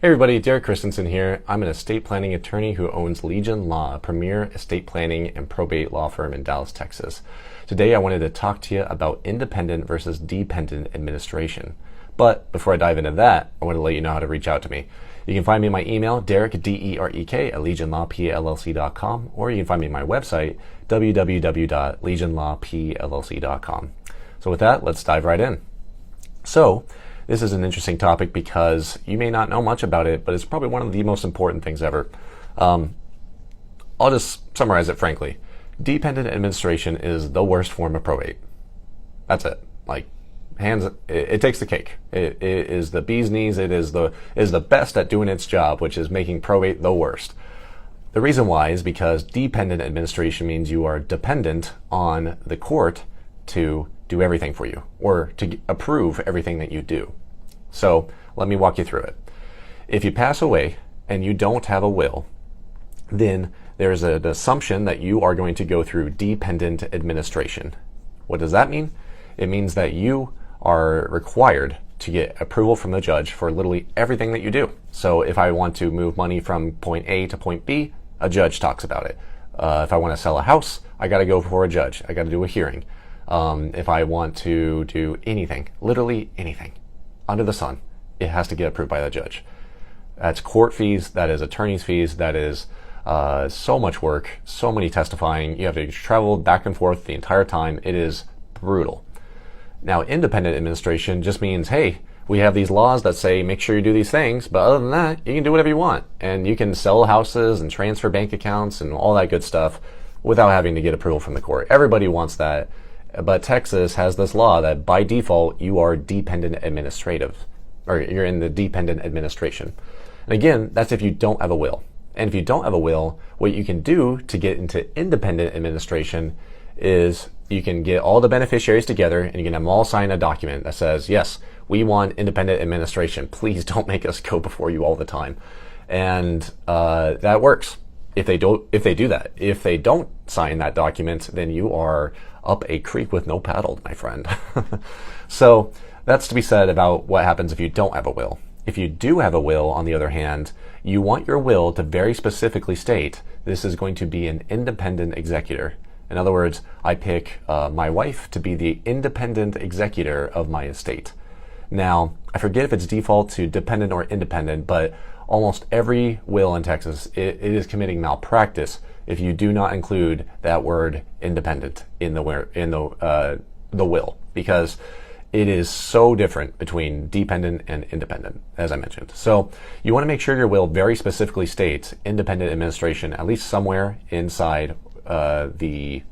Hey everybody, Derek Christensen here. I'm an estate planning attorney who owns Legion Law, a premier estate planning and probate law firm in Dallas, Texas. Today I wanted to talk to you about independent versus dependent administration. But before I dive into that, I want to let you know how to reach out to me. You can find me in my email, Derek, D-E-R-E-K, at legionlawpllc.com, or you can find me on my website, www.legionlawpllc.com. So with that, let's dive right in. So, this is an interesting topic because you may not know much about it, but it's probably one of the most important things ever. I'll just summarize it frankly. Dependent administration is the worst form of probate. That's it. It takes the cake. It is the bee's knees. It is the best at doing its job, which is making probate the worst. The reason why is because dependent administration means you are dependent on the court to do everything for you or to approve everything that you do. So let me walk you through it. If you pass away and you don't have a will, then there's an assumption that you are going to go through dependent administration. What does that mean? It means that you are required to get approval from the judge for literally everything that you do. So if I want to move money from point A to point B, a judge talks about it. If I want to sell a house, I got to go before a judge. I got to do a hearing. If I want to do anything, literally anything under the sun, it has to get approved by the judge. That's court fees, that is attorney's fees, that is so much work, so many testifying. You have to travel back and forth the entire time. It is brutal. Now, independent administration just means, hey, we have these laws that say make sure you do these things, but other than that, you can do whatever you want. And you can sell houses and transfer bank accounts and all that good stuff without having to get approval from the court. Everybody wants that. But Texas has this law that by default, you are dependent administrative, or you're in the dependent administration. And again, that's if you don't have a will. And if you don't have a will, what you can do to get into independent administration is you can get all the beneficiaries together and you can have them all sign a document that says, yes, we want independent administration. Please don't make us go before you all the time. And that works. If they do that. If they don't sign that document, then you are up a creek with no paddle, my friend. So that's to be said about what happens if you don't have a will. If you do have a will, on the other hand, you want your will to very specifically state this is going to be an independent executor. In other words, I pick my wife to be the independent executor of my estate. Now, I forget if it's default to dependent or independent, but almost every will in Texas, it is committing malpractice if you do not include that word independent in the will, because it is so different between dependent and independent, as I mentioned. So you want to make sure your will very specifically states independent administration, at least somewhere inside the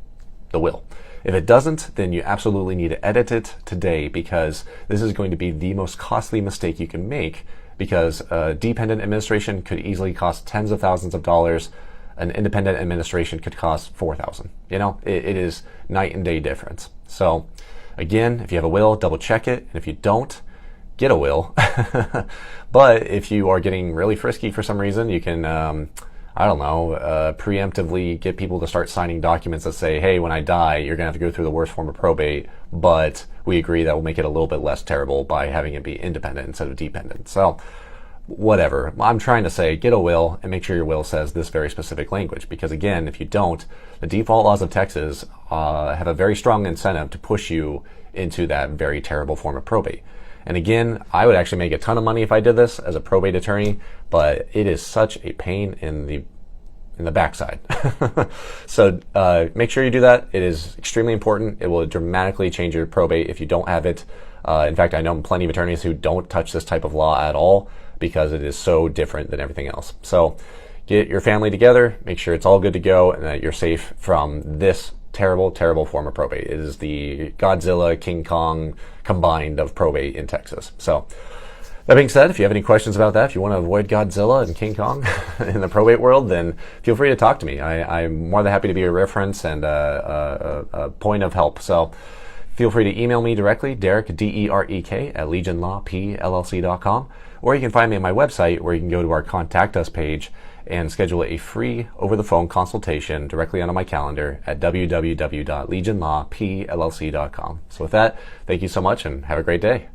will. If it doesn't, then you absolutely need to edit it today, because this is going to be the most costly mistake you can make, because dependent administration could easily cost tens of thousands of dollars. An independent administration could cost $4,000. You know, it is night and day difference. So again, if you have a will, double check it. And if you don't, get a will. But if you are getting really frisky for some reason, you can, preemptively get people to start signing documents that say, hey, when I die, you're going to have to go through the worst form of probate, but we agree that will make it a little bit less terrible by having it be independent instead of dependent. So whatever. I'm trying to say, get a will and make sure your will says this very specific language, because again, if you don't, the default laws of Texas have a very strong incentive to push you into that very terrible form of probate. And again, I would actually make a ton of money if I did this as a probate attorney, but it is such a pain in the backside. So make sure you do that. It is extremely important. It will dramatically change your probate if you don't have it. In fact, I know plenty of attorneys who don't touch this type of law at all because it is so different than everything else. So get your family together, make sure it's all good to go, and that you're safe from this terrible, terrible form of probate. It is the Godzilla, King Kong combined of probate in Texas. So that being said, if you have any questions about that, if you want to avoid Godzilla and King Kong in the probate world, then feel free to talk to me. I'm more than happy to be a reference and a point of help. So feel free to email me directly, Derek, D-E-R-E-K, at legionlawpllc.com, or you can find me on my website where you can go to our Contact Us page and schedule a free over-the-phone consultation directly onto my calendar at www.legionlawpllc.com. So with that, thank you so much and have a great day.